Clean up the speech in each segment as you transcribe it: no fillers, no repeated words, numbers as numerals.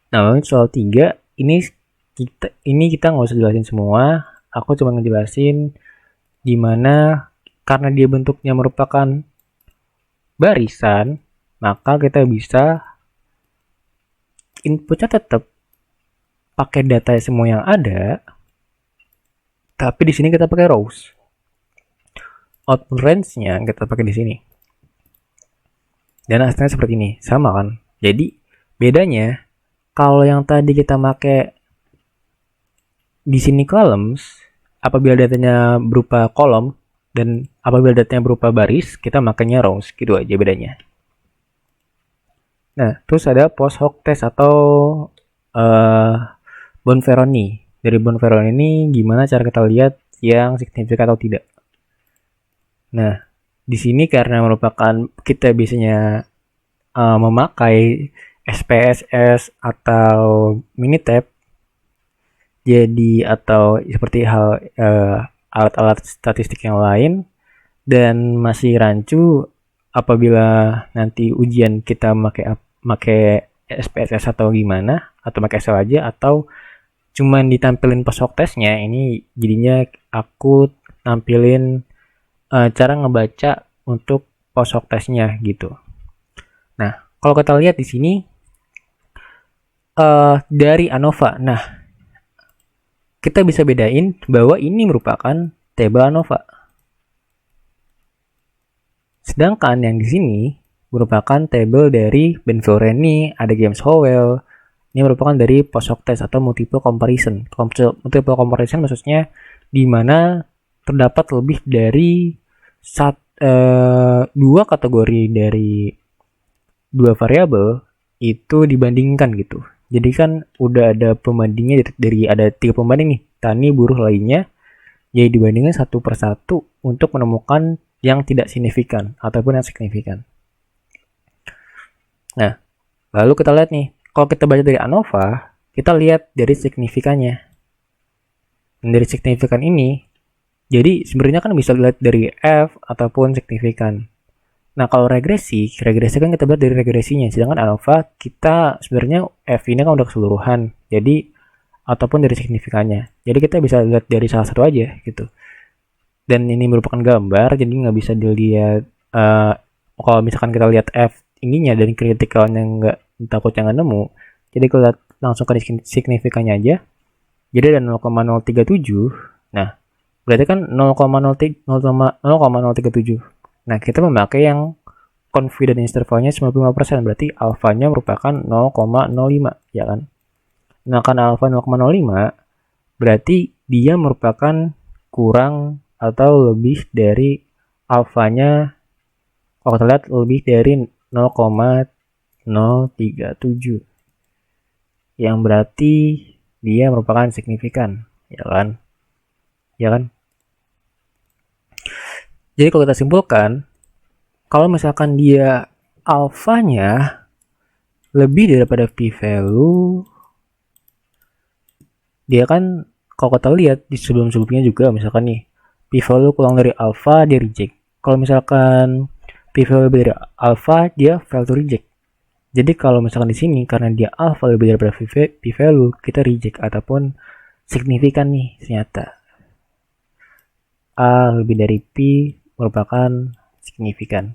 Nah, untuk soal 3, ini kita nggak usah jelasin semua. Aku cuma ngejelasin di mana karena dia bentuknya merupakan barisan, maka kita bisa inputnya tetap pakai data semua yang ada, tapi di sini kita pakai rows. Output range-nya kita pakai di sini. Dan hasilnya seperti ini, sama kan? Jadi bedanya kalau yang tadi kita pakai di sini columns, apabila datanya berupa kolom dan apabila datanya berupa baris, kita makanya rows, gitu aja bedanya. Nah, terus ada post hoc test atau uh, Bonferroni. Dari Bonferroni ini gimana cara kita lihat yang signifikan atau tidak. Nah, di sini karena merupakan kita biasanya memakai SPSS atau Minitab, jadi atau seperti alat-alat statistik yang lain, dan masih rancu apabila nanti ujian kita make SPSS atau gimana, atau pakai Excel aja, atau cuman ditampilin pas hoc testnya. Ini jadinya aku nampilin cara ngebaca untuk post hoc testnya gitu. Nah, kalau kita lihat di sini dari ANOVA, nah kita bisa bedain bahwa ini merupakan tabel ANOVA. Sedangkan yang di sini merupakan tabel dari Bonferroni, ada James Howell. Ini merupakan dari post hoc test atau multiple comparison. Multiple comparison maksudnya di mana terdapat lebih dari dua kategori dari dua variabel itu dibandingkan gitu. Jadi kan udah ada pembandingnya dari ada 3 pembanding nih, tani, buruh, lainnya. Jadi dibandingkan satu persatu untuk menemukan yang tidak signifikan ataupun yang signifikan. Nah, lalu kita lihat nih, kalau kita baca dari ANOVA, kita lihat dari signifikannya. Dan dari signifikan ini, jadi sebenarnya kan bisa dilihat dari F ataupun signifikan. Nah, kalau regresi kan kita lihat dari regresinya. Sedangkan ANOVA kita sebenarnya F ini kan udah keseluruhan. Jadi ataupun dari signifikannya. Jadi kita bisa lihat dari salah satu aja gitu. Dan ini merupakan gambar, jadi nggak bisa dilihat. Kalau misalkan kita lihat F ininya dan kritikalnya nggak, takutnya nggak nemu. Jadi kita langsung ke signifikannya aja. Jadi ada 0,037. Nah, berarti kan 0,037. Nah, kita memakai yang confidence intervalnya 95%, berarti alfanya merupakan 0,05, ya kan? Nah, karena alfa 0,05, berarti dia merupakan kurang atau lebih dari alfanya, kalau kita lihat lebih dari 0,037, yang berarti dia merupakan signifikan, ya kan? Ya kan? Jadi kalau kita simpulkan, kalau misalkan dia alfanya lebih daripada p-value, dia kan kalau kita lihat di sebelum-sebelumnya juga, misalkan nih p-value kurang dari alpha, dia reject. Kalau misalkan p-value lebih dari alpha, dia fail to reject. Jadi kalau misalkan di sini karena dia alpha lebih daripada p-value, kita reject ataupun signifikan nih ternyata. A lebih dari P merupakan signifikan.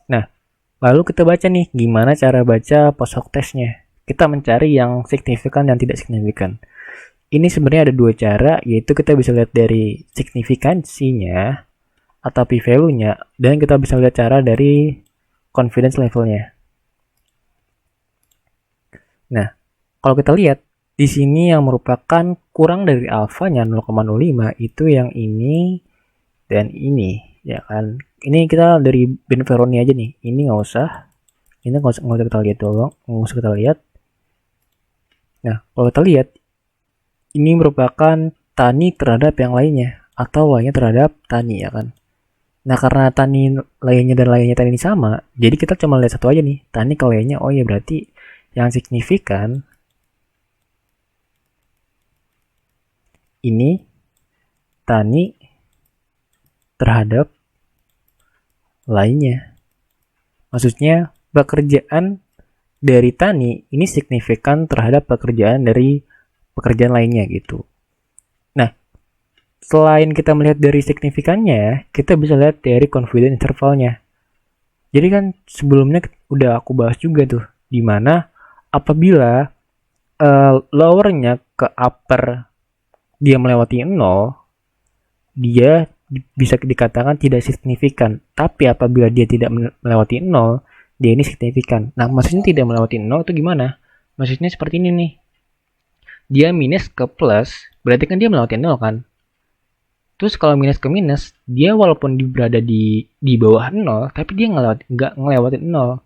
Nah, lalu kita baca nih gimana cara baca post hoc testnya. Kita mencari yang signifikan dan tidak signifikan. Ini sebenarnya ada dua cara, yaitu kita bisa lihat dari signifikansinya atau p-value-nya, dan kita bisa lihat cara dari confidence level-nya. Nah, kalau kita lihat di sini yang merupakan kurang dari alfanya 0,05 itu yang ini dan ini, ya kan? Ini kita dari Bonferroni aja nih. Ini nggak usah. Ini nggak usah kita lihat dulu. Nggak usah kita lihat. Nah, kalau kita lihat, ini merupakan tani terhadap yang lainnya. Atau lainnya terhadap tani, ya kan? Nah, karena tani lainnya dan lainnya tani ini sama, jadi kita cuma lihat satu aja nih. Tani ke lainnya, oh ya berarti yang signifikan ini tani terhadap lainnya. Maksudnya pekerjaan dari Tani ini signifikan terhadap pekerjaan dari pekerjaan lainnya gitu. Nah, selain kita melihat dari signifikannya, kita bisa lihat dari confidence intervalnya. Jadi kan sebelumnya udah aku bahas juga tuh, di mana apabila lowernya ke upper dia melewati 0, dia bisa dikatakan tidak signifikan. Tapi apabila dia tidak melewati 0, dia ini signifikan. Nah, maksudnya tidak melewati 0 itu gimana? Maksudnya seperti ini nih. Dia minus ke plus, berarti kan dia melewati 0 kan? Terus kalau minus ke minus, dia walaupun berada di bawah 0, tapi dia nggak ngelewatin 0.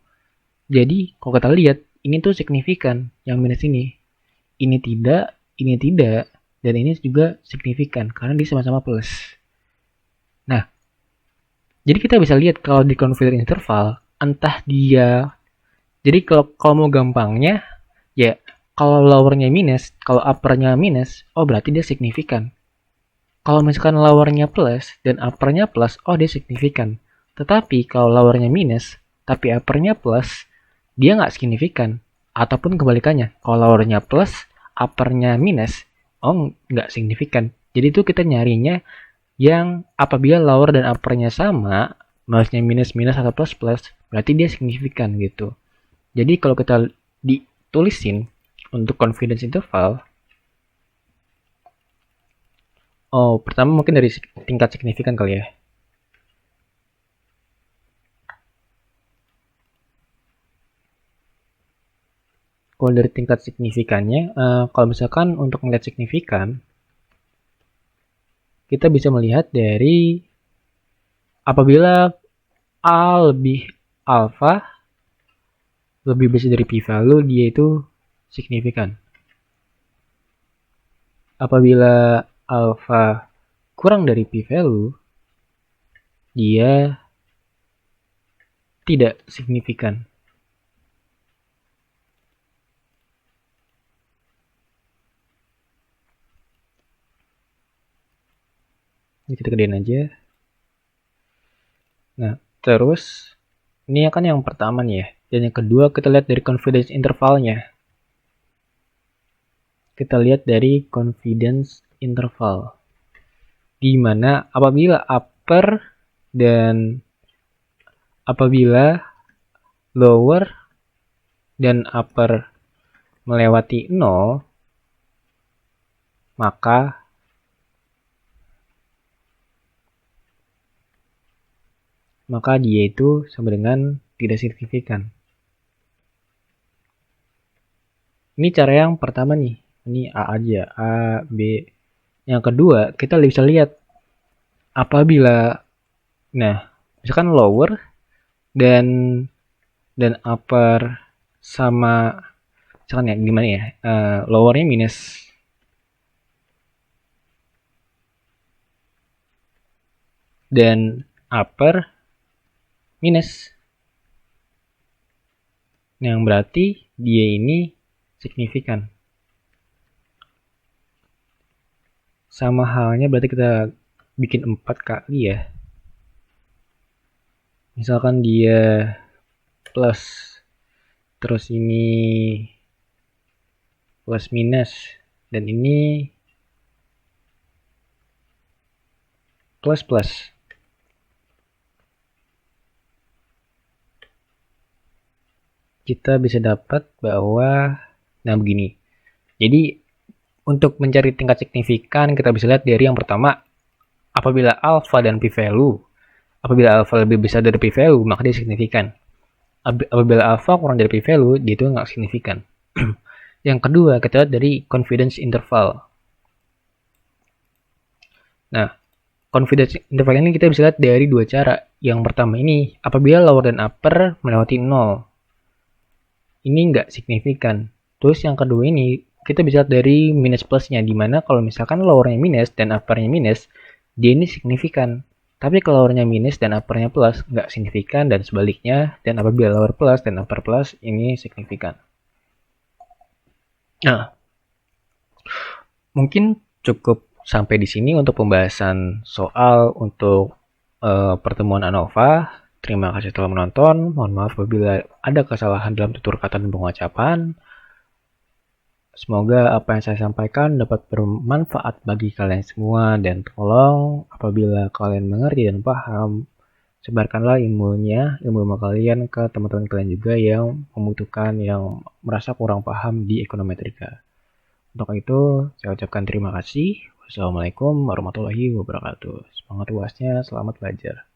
Jadi, kalau kita lihat, ini tuh signifikan, yang minus ini. Ini tidak, dan ini juga signifikan, karena dia sama-sama plus. Nah, jadi kita bisa lihat kalau di confidence interval, entah dia... Jadi kalau mau gampangnya, ya kalau lowernya minus, kalau uppernya minus, oh berarti dia signifikan. Kalau misalkan lowernya plus dan uppernya plus, oh dia signifikan. Tetapi kalau lowernya minus, tapi uppernya plus, dia nggak signifikan. Ataupun kebalikannya, kalau lowernya plus, uppernya minus, oh nggak signifikan. Jadi itu kita nyarinya yang apabila lower dan uppernya sama, maksudnya minus-minus atau plus-plus, berarti dia signifikan gitu. Jadi kalau kita ditulisin untuk confidence interval, pertama mungkin dari tingkat signifikan kali ya. Kalau dari tingkat signifikannya, kalau misalkan untuk melihat signifikan, kita bisa melihat dari apabila A lebih alpha, lebih besar dari p-value, dia itu signifikan. Apabila alpha kurang dari p-value, dia tidak signifikan. Ini kita gedein aja. Nah, terus ini kan yang pertama nih ya. Dan yang kedua kita lihat dari confidence intervalnya. Kita lihat dari confidence interval. Di mana apabila upper dan apabila lower dan upper melewati 0, maka dia itu sama dengan tidak signifikan. Ini cara yang pertama nih. Ini A aja, A, B. Yang kedua, kita bisa lihat apabila, nah, misalkan lower dan upper sama, misalkan ya gimana ya, lowernya minus, dan upper minus. Yang berarti dia ini signifikan. Sama halnya berarti kita bikin 4 kali ya. Misalkan dia plus, terus ini plus minus, dan ini plus plus. Kita bisa dapat bahwa, nah begini. Jadi untuk mencari tingkat signifikan kita bisa lihat dari yang pertama, apabila alpha dan p-value, apabila alpha lebih besar dari p-value maka dia signifikan. Apabila alpha kurang dari p-value dia itu nggak signifikan. Yang kedua kita lihat dari confidence interval. Nah, confidence interval ini kita bisa lihat dari dua cara. Yang pertama ini, apabila lower dan upper melewati 0, ini nggak signifikan. Terus yang kedua ini, kita bisa lihat dari minus plusnya, dimana kalau misalkan lowernya minus dan uppernya minus, dia ini signifikan. Tapi kalau lowernya minus dan uppernya plus, nggak signifikan, dan sebaliknya, dan apabila lower plus dan upper plus, ini signifikan. Nah, mungkin cukup sampai di sini untuk pembahasan soal untuk pertemuan ANOVA. Terima kasih telah menonton. Mohon maaf apabila ada kesalahan dalam tutur kata dan pengucapan. Semoga apa yang saya sampaikan dapat bermanfaat bagi kalian semua, dan tolong apabila kalian mengerti dan paham, sebarkanlah ilmu kalian ke teman-teman kalian juga yang membutuhkan, yang merasa kurang paham di ekonometrika. Untuk itu, saya ucapkan terima kasih. Wassalamualaikum warahmatullahi wabarakatuh. Semangat luasnya, selamat belajar.